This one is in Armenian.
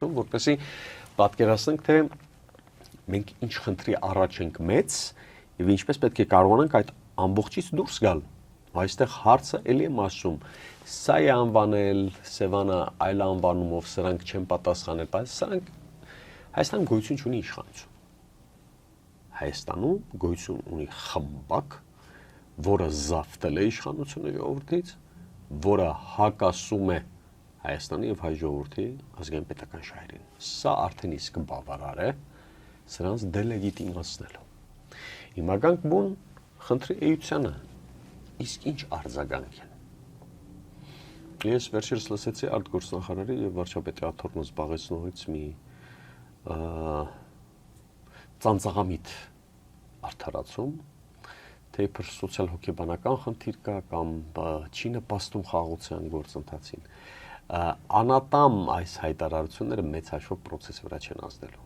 որպեսզի պատկերացնենք, թե մենք ինչ խնդրի առաջ ենք մեծ եւ ինչպես պետք է կարողանանք այդ ամբողջից դուրս գալ։ Այստեղ հարցը էլի եմ ասում, սա է անվանել, Սևանը այլ անվանումով, սրանք չեն պատասխանել, բայց սրանք Հայաստանում գոյություն ունի իշխանություն։ Հայաստանում գոյություն ունի խմբակ, որը զավթել է իշխանությունը ժողովրդից, որը հակասում է Հայաստանի եւ հայ ժողովրդի ազգային պետական շահերին։ Սա արդեն իսկ բավարար է սրանց դելեգիտիմացնելու։ Հիմա գանք բուն խնդրի էությանը, իսկ ինչ արձագանք են։ Ես վերջերս լսեցի արտգործնախարարի եւ վարչապետի աթոռն զբաղեցնողից մի ծանծաղամիտ արդարացում, թե իբր սոցիալ-հոգեբանական խնդիր կա կամ չի նպաստում խաղաղության գործընթացին։ Անատամ այս հայտարարությունները մեծ հաշվով պրոցեսի վրա չեն ազդելու։